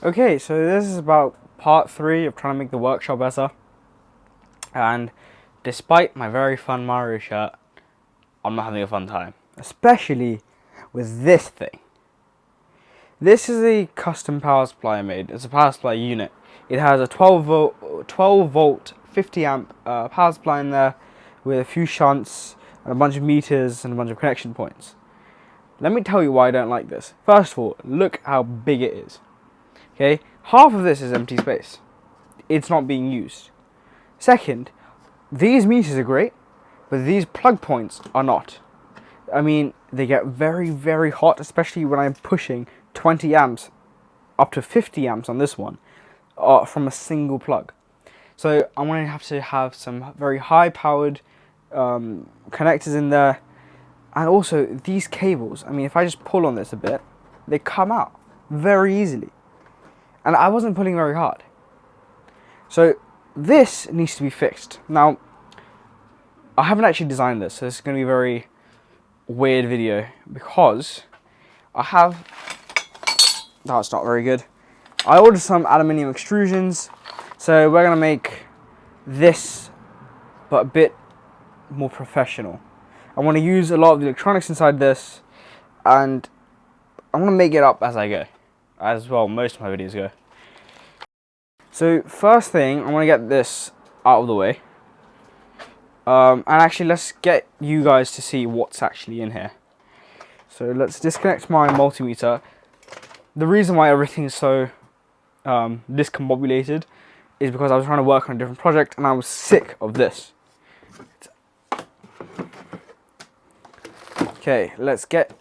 Okay, so this is about part 3 of trying to make the workshop better. And despite my very fun Mario shirt, I'm not having a fun time. Especially with this thing. This is a custom power supply I made. It's a power supply unit. It has a 12 volt 50 amp power supply in there with a few shunts and a bunch of meters and a bunch of connection points. Let me tell you why I don't like this. First of all, look how big it is. Okay, half of this is empty space. It's not being used. Second, these meters are great, but these plug points are not. I mean, they get very, very hot, especially when I'm pushing 20 amps up to 50 amps on this one from a single plug. So I'm going to have some very high powered connectors in there. And also these cables, I mean, if I just pull on this a bit, they come out very easily. And I wasn't pulling very hard. So this needs to be fixed. Now, I haven't actually designed this, so this is going to be a very weird video because I have... That's not very good. I ordered some aluminium extrusions, so we're going to make this, but a bit more professional. I want to use a lot of the electronics inside this, and I'm going to make it up as I go. As well, most of my videos go. So first thing, I want to get this out of the way. And actually, let's get you guys to see what's actually in here. So let's disconnect my multimeter. The reason why everything's so discombobulated is because I was trying to work on a different project and I was sick of this. Okay, let's get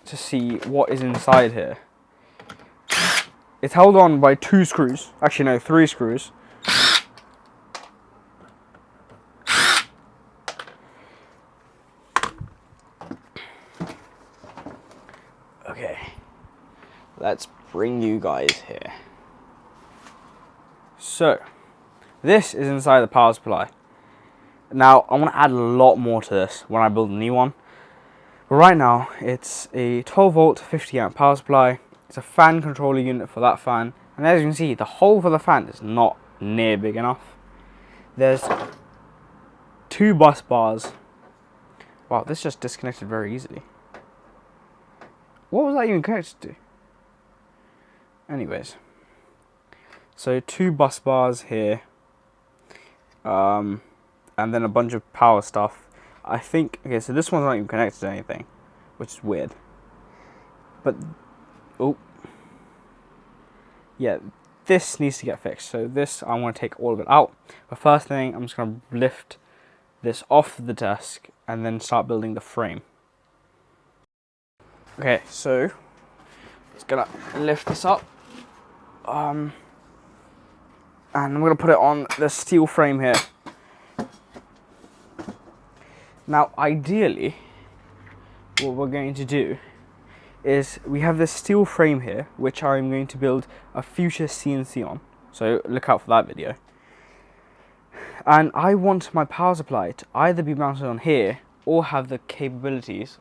to see what is inside here. It's held on by 2 screws. Actually, no, 3 screws. Okay, let's bring you guys here. So, this is inside the power supply. Now, I want to add a lot more to this when I build a new one. But right now, it's a 12 volt 50 amp power supply. It's a fan controller unit for that fan. And as you can see, the hole for the fan is not near big enough. There's 2 bus bars. Wow, this just disconnected very easily. What was that even connected to? Anyways. So 2 bus bars here. And then a bunch of power stuff. I think, okay, so this one's not even connected to anything, which is weird. But, oh. Yeah, this needs to get fixed. So this, I want to take all of it out. But first thing, I'm just going to lift this off the desk and then start building the frame. Okay, so, just going to lift this up. And I'm going to put it on the steel frame here. Now, ideally, what we're going to do is we have this steel frame here, which I'm going to build a future CNC on. So look out for that video. And I want my power supply to either be mounted on here or have the capabilities,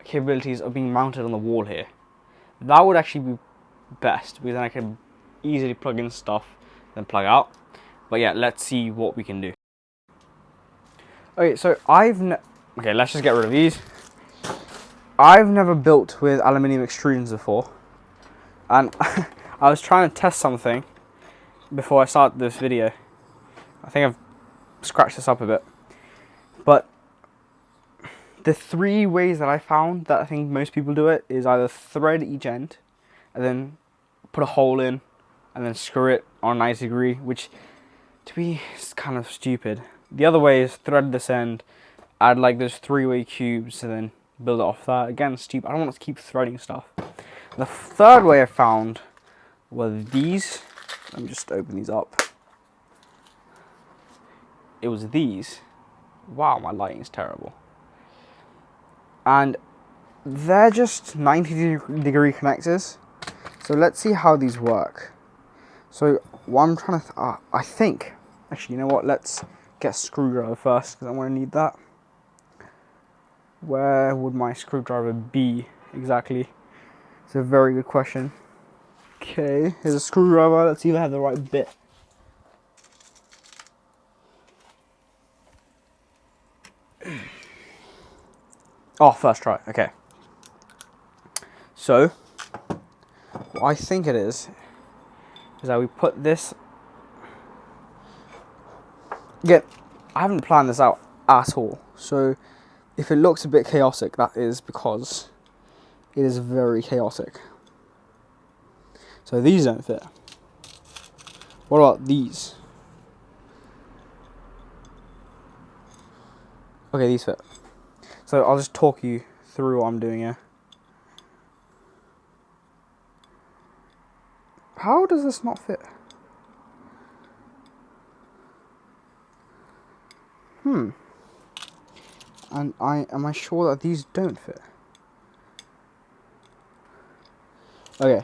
capabilities of being mounted on the wall here. That would actually be best because then I can easily plug in stuff, then plug out. But yeah, let's see what we can do. Okay, so okay, let's just get rid of these. I've never built with aluminium extrusions before, and I was trying to test something before I started this video. I think I've scratched this up a bit, but the 3 ways that I found that I think most people do it is either thread each end, and then put a hole in, and then screw it on a 90 degree, which to me is kind of stupid. The other way is thread this end, add like those 3-way cubes, and then build it off that. Again, stupid. I don't want to keep threading stuff. The third way I found were these. Let me just open these up. It was these. Wow, my lighting is terrible. And they're just 90-degree connectors. So let's see how these work. So what I'm trying to, I think, actually, you know what? Let's get a screwdriver first because I'm going to need that. Where would my screwdriver be exactly? It's a very good question. Okay, here's a screwdriver. Let's see if I have the right bit. Oh, first try. Okay. So, what I think it is that we put this. Again, I haven't planned this out at all. So, if it looks a bit chaotic, that is because it is very chaotic. So these don't fit. What about these? Okay, these fit. So I'll just talk you through what I'm doing here. How does this not fit? And am I sure that these don't fit? Okay.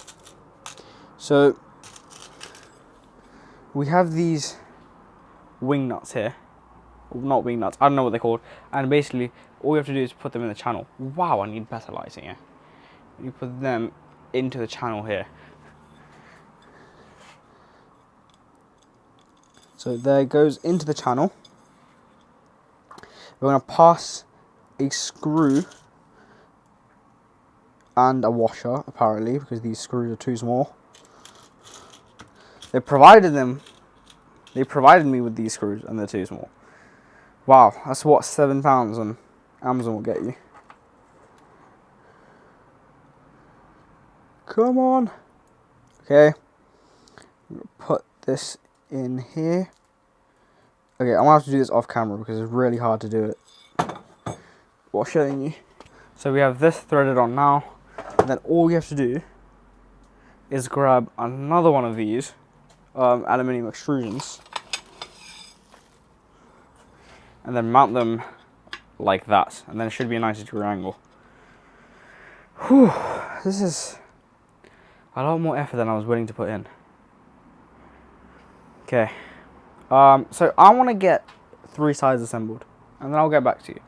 So we have these wing nuts here. Not wing nuts, I don't know what they're called. And basically all you have to do is put them in the channel. Wow, I need better lighting here. You put them into the channel here. So there it goes into the channel. We're going to pass a screw and a washer, apparently, because these screws are too small. They provided me with these screws and they're too small. Wow, that's what £7 on Amazon will get you. Come on. Okay. Put this in here. Okay, I'm gonna have to do this off camera because it's really hard to do it while showing you. So we have this threaded on now, and then all we have to do is grab another one of these aluminium extrusions and then mount them like that, and then it should be a 90-degree angle. Whew, this is a lot more effort than I was willing to put in. Okay. So I want to get 3 sides assembled, and then I'll get back to you.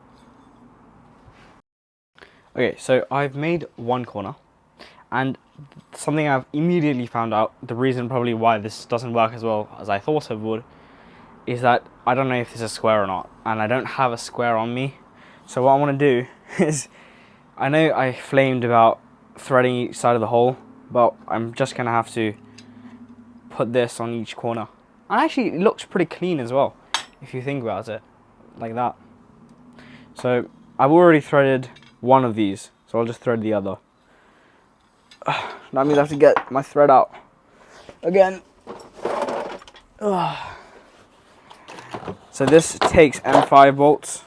Okay, so I've made one corner, and something I've immediately found out, the reason probably why this doesn't work as well as I thought it would, is that I don't know if this is square or not, and I don't have a square on me. So what I want to do is, I know I flamed about threading each side of the hole, but I'm just going to have to put this on each corner. And actually it looks pretty clean as well, if you think about it, like that. So I've already threaded one of these, so I'll just thread the other. That means I have to get my thread out again. So this takes M5 bolts.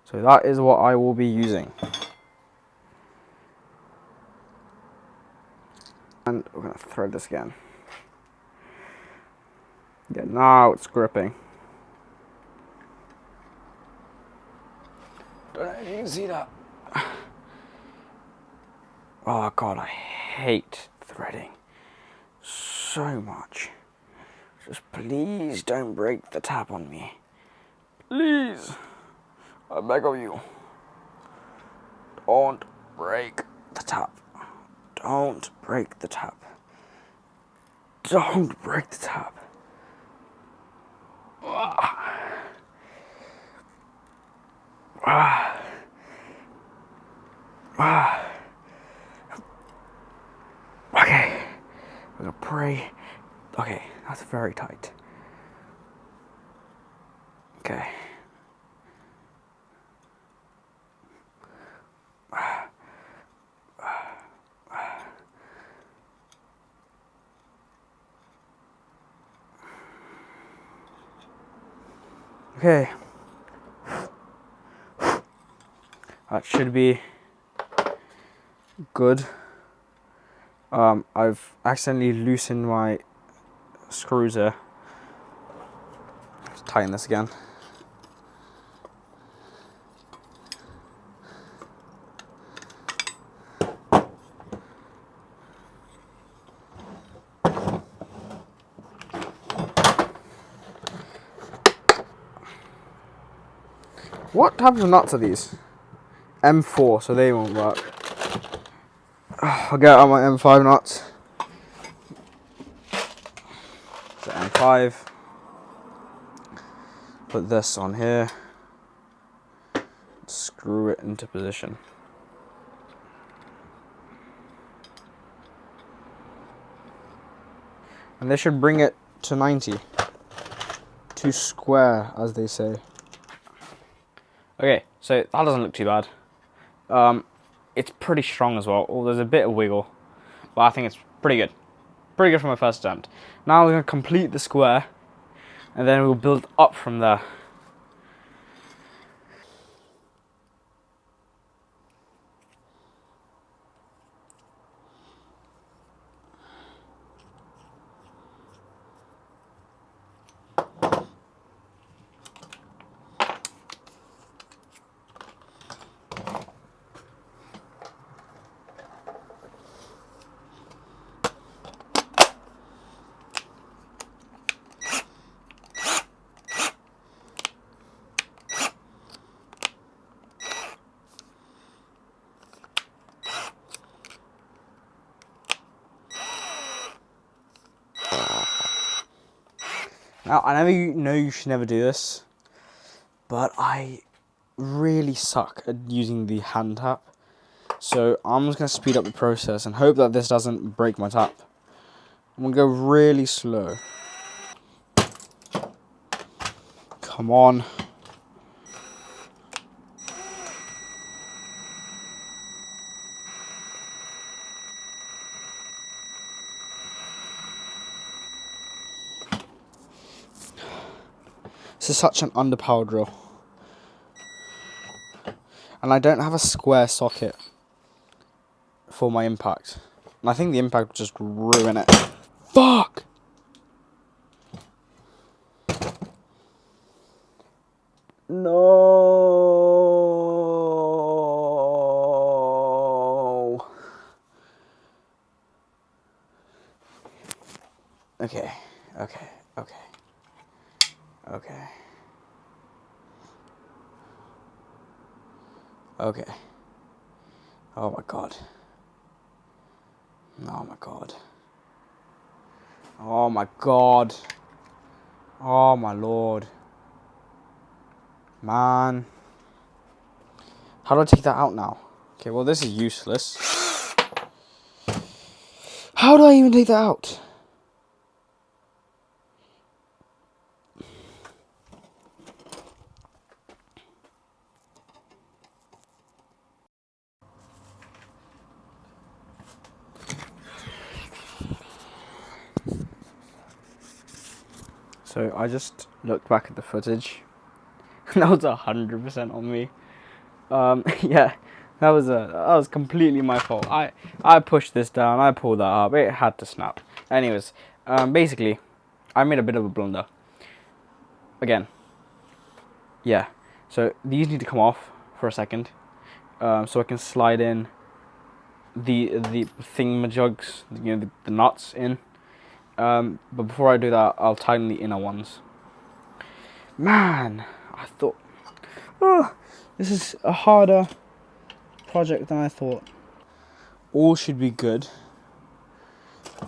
So that is what I will be using. And we're going to thread this again. Yeah, now it's gripping. Don't know if you can see that. Oh god, I hate threading so much. Just please don't break the tap on me. Please. I beg of you. Don't break the tap. Don't break the tap. Don't break the tap. Okay. We're gonna pray. Okay, that's very tight. Okay. Okay. That should be good. I've accidentally loosened my screws here. Let's tighten this again. What type of nuts are these? M4, so they won't work. I'll get out my M5 nuts. The M5. Put this on here. Screw it into position. And this should bring it to 90. To square, as they say. Okay, so that doesn't look too bad. It's pretty strong as well. Oh, there's a bit of wiggle, but I think it's pretty good. Pretty good for my first attempt. Now we're going to complete the square, and then we'll build up from there. Now, I know you should never do this, but I really suck at using the hand tap. So I'm just going to speed up the process and hope that this doesn't break my tap. I'm going to go really slow. Come on. This is such an underpowered drill. And I don't have a square socket for my impact. And I think the impact will just ruin it. Fuck! No. Okay. Oh my god. Oh my god. Oh my god. Oh my lord. Man. How do I take that out now? Okay, well this is useless. How do I even take that out? So I just looked back at the footage. That was 100% on me. Yeah, that was completely my fault. I pushed this down. I pulled that up. It had to snap. Anyways, basically, I made a bit of a blunder. Again. Yeah. So these need to come off for a second, so I can slide in the thingamajugs, the nuts in. But before I do that, I'll tighten the inner ones. Man, I thought, oh, this is a harder project than I thought. All should be good.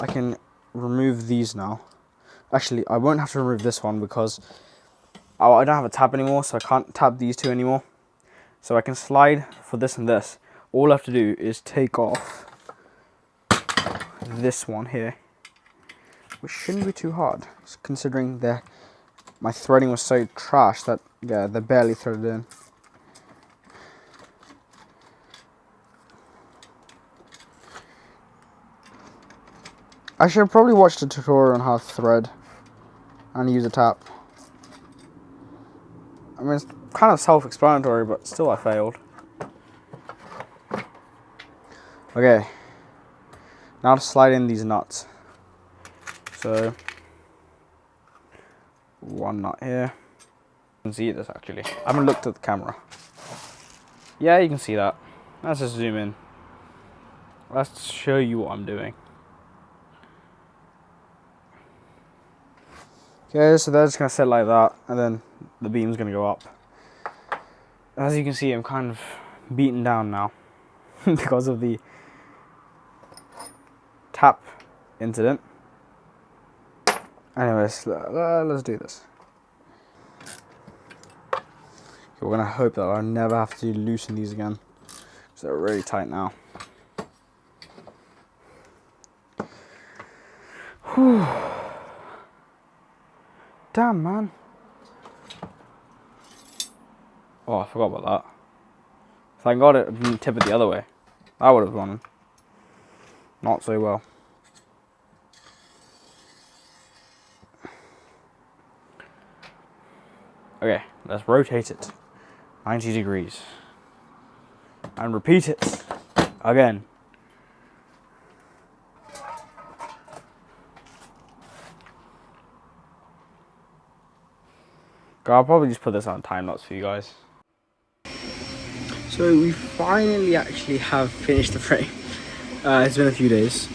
I can remove these now. Actually, I won't have to remove this one because I don't have a tab anymore, so I can't tab these two anymore. So I can slide for this and this. All I have to do is take off this one here, which shouldn't be too hard, considering my threading was so trash that, yeah, they're barely threaded in. I should probably watch the tutorial on how to thread and use a tap. I mean, it's kind of self-explanatory, but still I failed. Okay, now to slide in these nuts. So, one nut here. You can see this actually. I haven't looked at the camera. Yeah, you can see that. Let's just zoom in. Let's show you what I'm doing. Okay, so they're just going to sit like that, and then the beam's going to go up. As you can see, I'm kind of beaten down now because of the tap incident. Anyways, let's do this. We're gonna hope that I'll never have to loosen these again, because they're really tight now. Whew. Damn, man. Oh, I forgot about that. Thank God it didn't tip it the other way. That would have gone not so well. Okay, let's rotate it 90 degrees and repeat it again. I'll probably just put this on time lapse for you guys. So we finally actually have finished the frame. It's been a few days.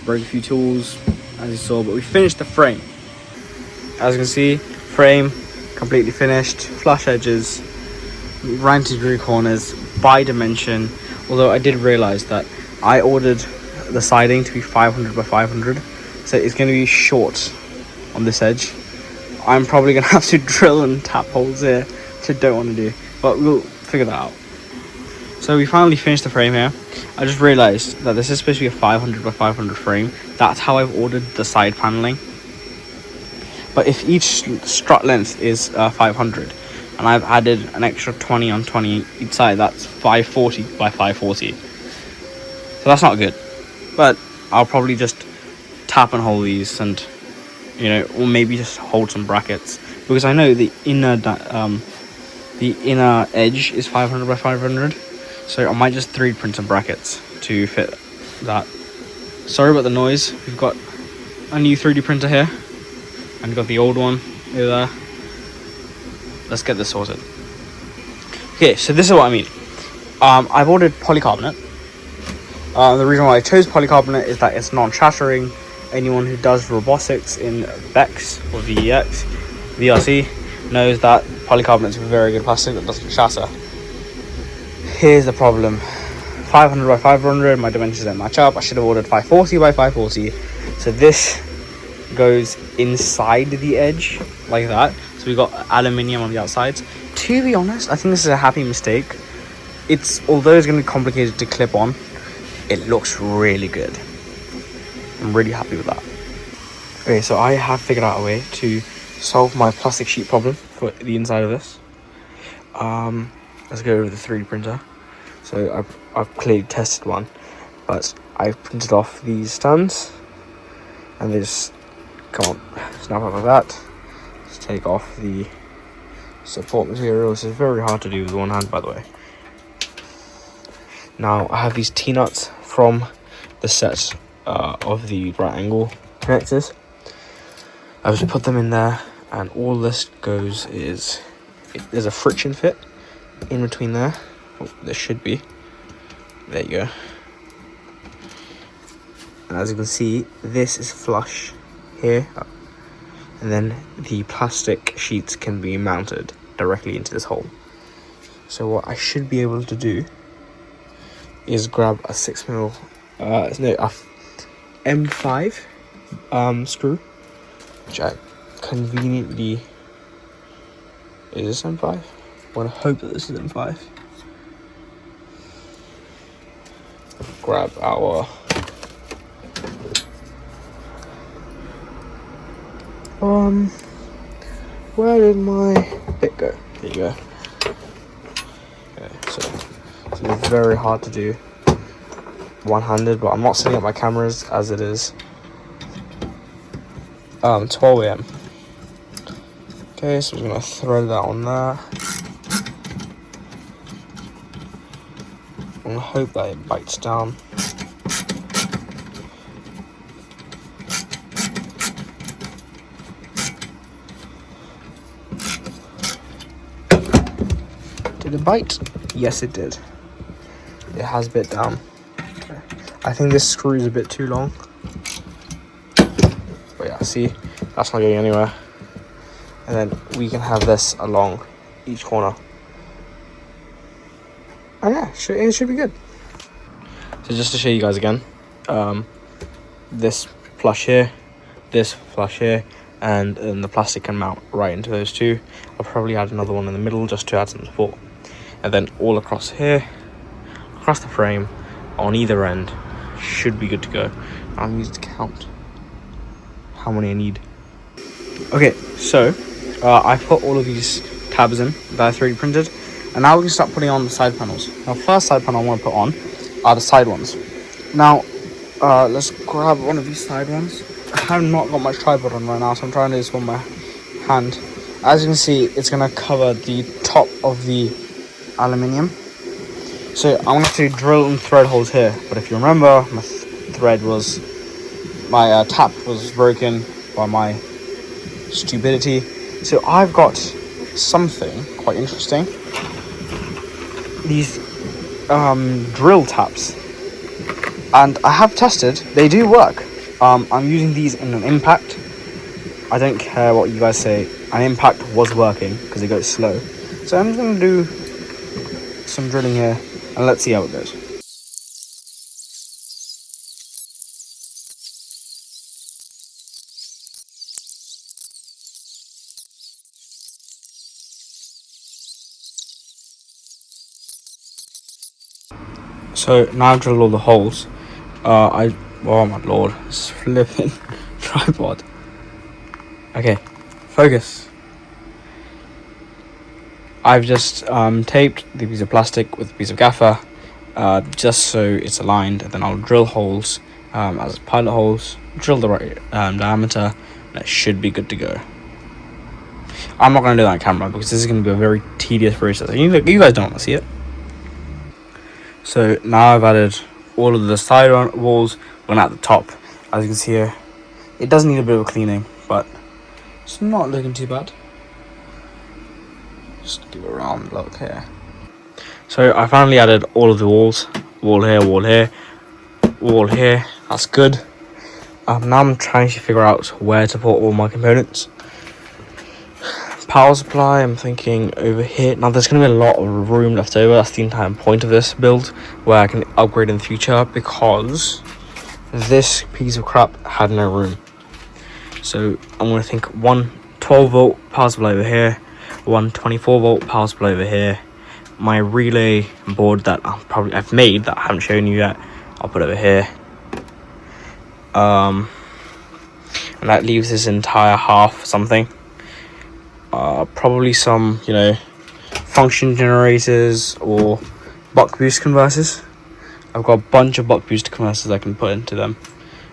Broke a few tools, as you saw, but we finished the frame. As you can see, frame completely finished, flush edges, 90 degree corners, by dimension. Although I did realize that I ordered the siding to be 500 by 500, so it's going to be short on this edge. I'm probably going to have to drill and tap holes here, which I don't want to do, but we'll figure that out. So we finally finished the frame here. I just realized that this is supposed to be a 500 by 500 frame. That's how I've ordered the side paneling. But if each strut length is 500, and I've added an extra 20 on 20 each side, that's 540 by 540. So that's not good. But I'll probably just tap and hold these, and or maybe just hold some brackets, because I know the inner edge is 500 by 500. So I might just 3D print some brackets to fit that. Sorry about the noise. We've got a new 3D printer here, and we've got the old one over there. Let's get this sorted. Okay, so this is what I mean. I've ordered polycarbonate. The reason why I chose polycarbonate is that it's non-shattering. Anyone who does robotics in BEX or VEX, VRC, knows that polycarbonate is a very good plastic that doesn't shatter. Here's the problem. 500 by 500, my dimensions don't match up. I should have ordered 540 by 540. So this goes inside the edge like that. So we got aluminium on the outsides. To be honest, I think this is a happy mistake. Although it's going to be complicated to clip on, it looks really good. I'm really happy with that. Okay, so I have figured out a way to solve my plastic sheet problem for the inside of this. Let's go over the 3D printer. So I've clearly tested one, but I've printed off these stands, and they just come on, snap out like that. Just take off the support material. This is very hard to do with one hand, by the way. Now I have these T-nuts from the set of the right angle connectors. I've just put them in there, and all this goes is there's a friction fit in between there. Oh, there should be. There you go. And as you can see, this is flush here, and then the plastic sheets can be mounted directly into this hole. So what I should be able to do is grab a 6mm, a M5 screw, which I conveniently, is this M5? I want to hope that this is M5. Grab our where did my bit go? There you go. Okay, so it's very hard to do one-handed, but I'm not setting up my cameras as it is 12 AM. Okay, so I'm gonna throw that on there. I'm gonna hope that it bites down. Did it bite? Yes, it did. It has bit down. I think this screw is a bit too long. But yeah, see, that's not going anywhere. And then we can have this along each corner. And yeah, it should be good. So just to show you guys again, this flush here, this flush here, and then the plastic can mount right into those two. I'll probably add another one in the middle just to add some support, and then all across here, across the frame, on either end, should be good to go. I'm used to count how many I need. Okay, so I put all of these tabs in that I 3D printed, and now we can start putting on the side panels. Now, first side panel I want to put on are the side ones. Now, let's grab one of these side ones. I have not got my tripod on right now, so I'm trying to do this with my hand. As you can see, it's going to cover the top of the aluminium. So I'm going to have to drill and thread holes here. But if you remember, my tap was broken by my stupidity. So I've got something quite interesting. These drill taps. And I have tested, they do work. I'm using these in an impact. I don't care what you guys say, an impact was working because it goes slow. So I'm going to do some drilling here and let's see how it goes. So now I've drilled all the holes. Oh my lord, this flipping tripod. Okay, focus. I've just taped the piece of plastic with a piece of gaffer, just so it's aligned, and then I'll drill holes as pilot holes, drill the right diameter, and it should be good to go. I'm not going to do that on camera because this is going to be a very tedious process. You guys don't want to see it. So now I've added all of the side walls, one at the top. As you can see here, it does need a bit of cleaning, but it's not looking too bad. Just give it a round look here. So I finally added all of the walls. Wall here, wall here, wall here. That's good. Now I'm trying to figure out where to put all my components. Power supply, I'm thinking over here. Now there's going to be a lot of room left over. That's the entire point of this build, where I can upgrade in the future, because this piece of crap had no room. So I'm going to think one 12 volt power supply over here, one 24 volt power supply over here. My relay board that I've made that I haven't shown you yet, I'll put over here. And that leaves this entire half something. Probably some, function generators or buck boost converters. I've got a bunch of buck boost converters I can put into them,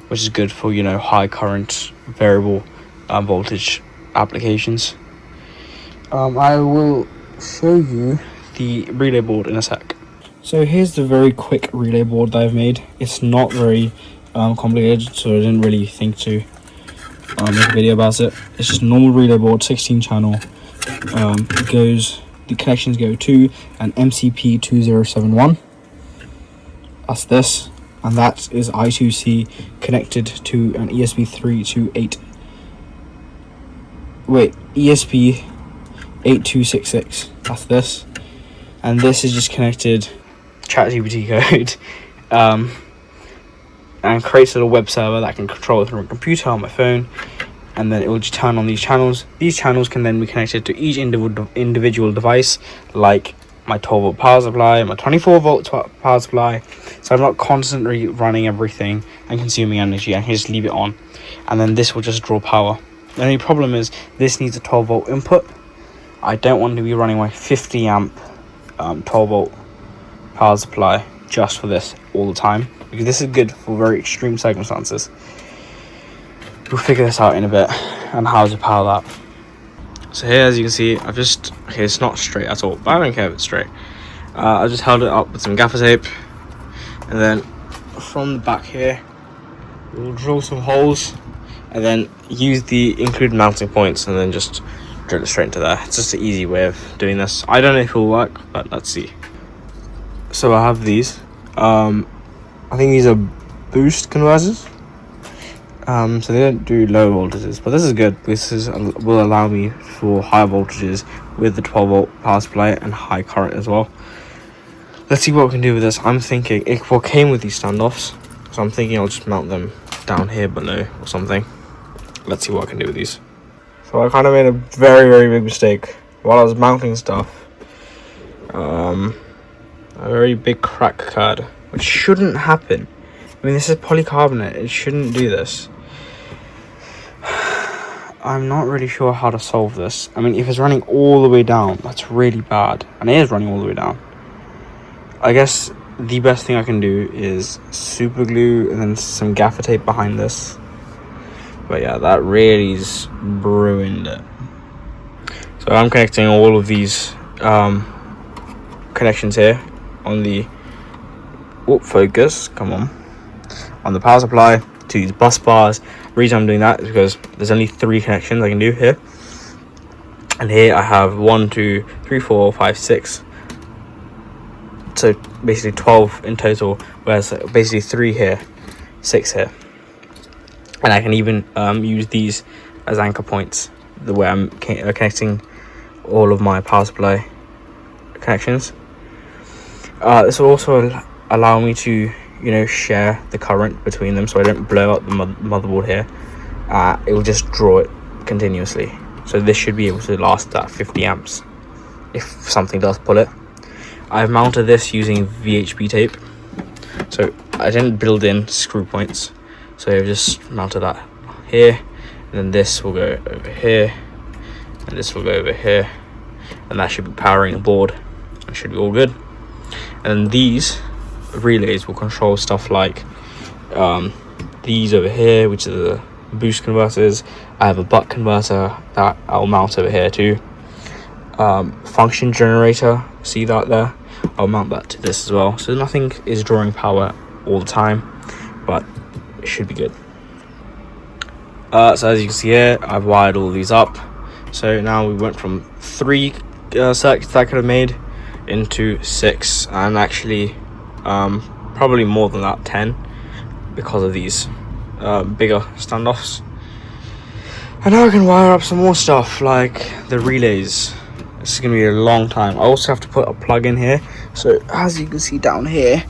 which is good for, high current, variable voltage applications. I will show you the relay board in a sec. So here's the very quick relay board that I've made. It's not very complicated, so I didn't really think to make a video about it. It's just a normal relay board, 16 channel. The connections go to an MCP2071. That's this, and that is I2C connected to an ESP328. Wait, ESP8266. That's this, and this is just connected ChatGPT code, and creates a little web server that can control it through a computer on my phone. And then it will just turn on these channels. These channels can then be connected to each individual device, like my 12 volt power supply, my 24 volt power supply. So I'm not constantly running everything and consuming energy. I can just leave it on, and then this will just draw power. The only problem is this needs a 12 volt input. I don't want to be running my 50 amp 12 volt power supply just for this all the time, because this is good for very extreme circumstances. We'll figure this out in a bit and how to power that. So here, as you can see, it's not straight at all, but I don't care if it's straight. I just held it up with some gaffer tape, and then from the back here we'll drill some holes and then use the included mounting points and then just drill it straight into there. It's just an easy way of doing this. I don't know if it'll work, but let's see. So I have these. I think these are boost converters. So they don't do low voltages, but this is good. This will allow me for higher voltages with the 12 volt power supply and high current as well. Let's see what we can do with this. I'm thinking it came with these standoffs. So I'm thinking I'll just mount them down here below or something. Let's see what I can do with these. So I kind of made a very big mistake while I was mounting stuff. A very big crack occurred, which shouldn't happen. I mean, this is polycarbonate, it shouldn't do this. I'm not really sure how to solve this. I mean, if it's running all the way down, that's really bad. And it is running all the way down. I guess the best thing I can do is super glue and then some gaffer tape behind this. But yeah, that really's ruined it. So I'm connecting all of these connections here on the focus, come on the power supply to these bus bars. The reason I'm doing that is because there's only 3 connections I can do here, and here I have 1, 2, 3, 4, 5, 6, so basically 12 in total, whereas basically 3 here, 6 here. And I can even use these as anchor points, the way I'm connecting all of my power supply connections. This will also allow me to, share the current between them, so I don't blow up the motherboard here. It will just draw it continuously. So this should be able to last that 50 amps if something does pull it. I've mounted this using VHP tape, so I didn't build in screw points. So I've just mounted that here, and then this will go over here, and this will go over here, and that should be powering the board. It should be all good. And then these relays will control stuff like these over here, which are the boost converters. I have a buck converter that I'll mount over here too. Function generator, see that there? I'll mount that to this as well. So nothing is drawing power all the time, but it should be good. So as you can see here, I've wired all these up. So now we went from 3 circuits that I could have made into 6, and actually probably more than that, 10, because of these bigger standoffs. And now I can wire up some more stuff like the relays. This is going to be a long time. I also have to put a plug in here. So as you can see down here,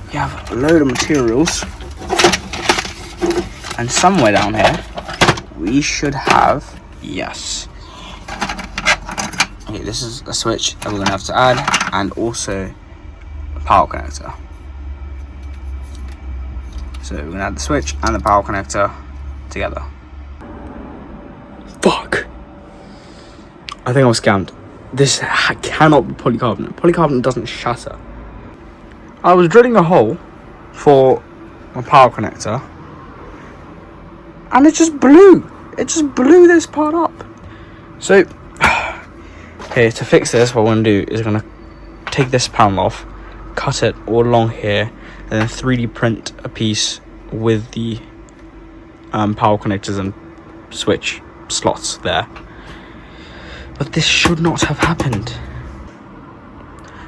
we have a load of materials, and somewhere down here we should have, yes, okay, this is a switch that we're going to have to add, and also a power connector. So we're going to add the switch and the power connector together. Fuck, I think I was scammed. This cannot be polycarbonate. Polycarbonate doesn't shatter. I was drilling a hole for my power connector, and it just blew. It just blew this part up. So, okay, to fix this, what I'm going to do is I'm going to take this panel off, cut it all along here, and then 3D print a piece with the power connectors and switch slots there. But this should not have happened.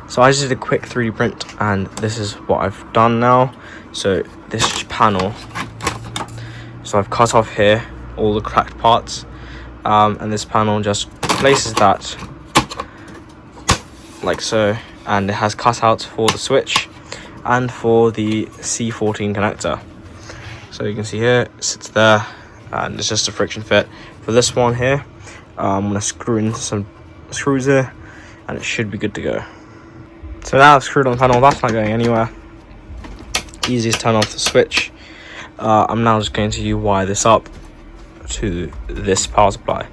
So I just did a quick 3D print, and this is what I've done now. So this panel, so I've cut off here all the cracked parts, and this panel just places that like so, and it has cutouts for the switch and for the C14 connector. So you can see here, it sits there, and it's just a friction fit. For this one here, I'm going to screw in some screws here, and it should be good to go. So now I've screwed on the panel, that's not going anywhere. Easy to turn off the switch. I'm now just going to wire this up to this power supply.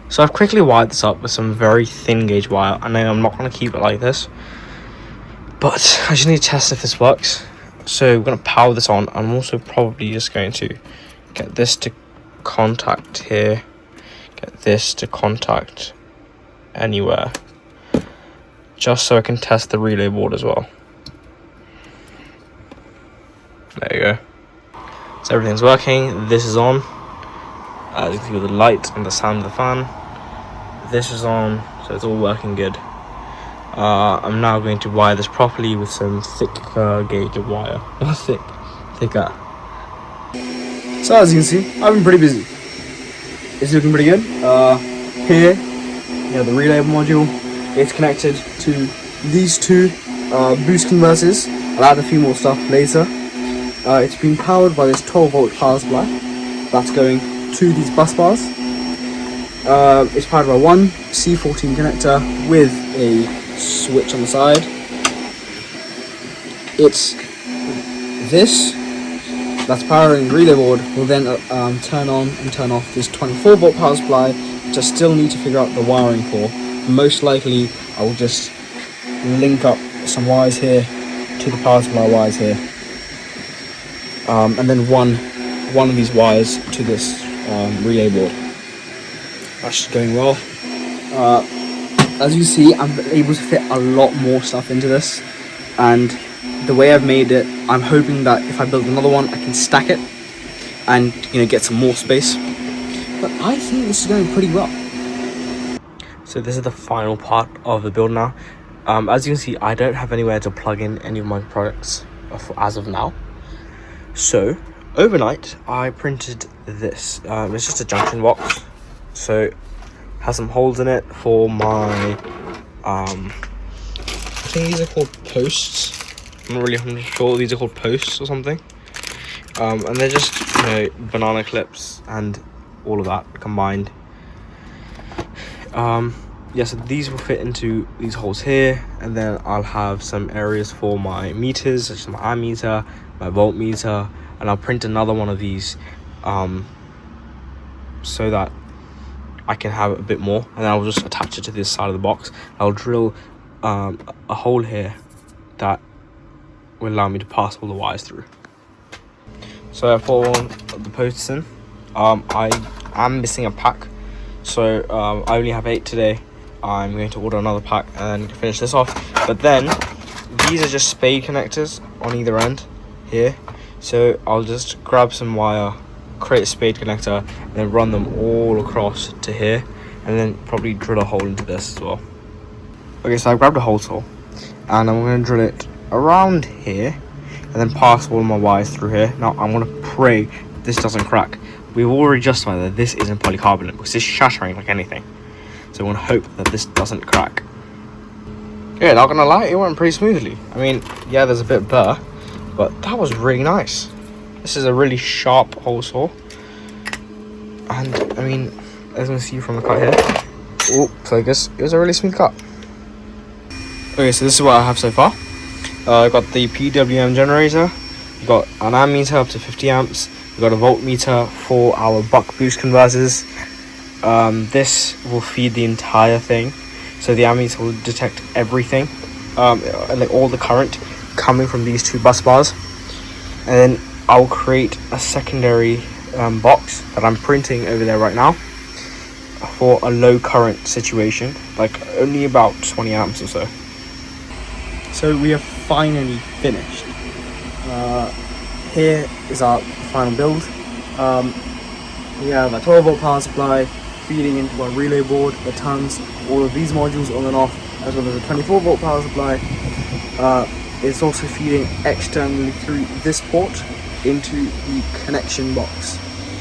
So I've quickly wired this up with some very thin gauge wire. I know I'm not going to keep it like this, but I just need to test if this works. So we're going to power this on. I'm also probably just going to get this to contact here, get this to contact anywhere, just so I can test the relay board as well. There you go. So everything's working. This is on. As you can see with the light and the sound of the fan. This is on, so it's all working good. I'm now going to wire this properly with some thicker gauge of wire. Not thicker. So as you can see, I've been pretty busy. It's looking pretty good. Here, you have the relay module. It's connected to these two boost converters. I'll add a few more stuff later. It's been powered by this 12 volt power supply that's going to these bus bars. It's powered by one C14 connector with a switch on the side. It's this that's powering the relay board will then turn on and turn off this 24 volt power supply, which I still need to figure out the wiring for. Most likely I will just link up some wires here to the power supply wires here, and then one of these wires to this relay board. That's just going well. As you see, I'm able to fit a lot more stuff into this, and the way I've made it, I'm hoping that if I build another one, I can stack it and, you know, get some more space. But I think this is going pretty well. So this is the final part of the build now. As you can see, I don't have anywhere to plug in any of my products as of now. So overnight, I printed this. It's just a junction box. So it has some holes in it for my I think these are called posts. I'm not really 100% sure. These are called posts or something. And they're just, you know, banana clips and all of that combined. Yeah, so these will fit into these holes here, and then I'll have some areas for my meters, such as my ammeter, my voltmeter, and I'll print another one of these so that I can have a bit more, and then I'll just attach it to this side of the box. I'll drill a hole here that will allow me to pass all the wires through. So I put all the posts in. I am missing a pack, so I only have 8 today. I'm going to order another pack and finish this off. But then these are just spade connectors on either end here, so I'll just grab some wire, create a spade connector, and then run them all across to here, and then probably drill a hole into this as well. Okay, so I grabbed a hole saw and I'm going to drill it around here and then pass all my wires through here. Now I'm going to pray this doesn't crack. We've already justified that this isn't polycarbonate because it's shattering like anything, so I'm going to hope that this doesn't crack. Yeah, not gonna lie, it went pretty smoothly. I mean, yeah, there's a bit of burr, but that was really nice. This is a really sharp hole saw, and I mean, as you can see from the cut here, oh, focus, it was a really smooth cut. Okay, so this is what I have so far. I got the PWM generator, we got an ammeter up to 50 amps, we got a voltmeter for our buck boost converters. This will feed the entire thing, so the ammeter will detect everything, like all the current coming from these two bus bars, and then I'll create a secondary box that I'm printing over there right now for a low current situation, like only about 20 amps or so. So we are finally finished. Here is our final build. We have a 12 volt power supply feeding into our relay board that turns all of these modules on and off, as well as a 24 volt power supply. It's also feeding externally through this port into the connection box.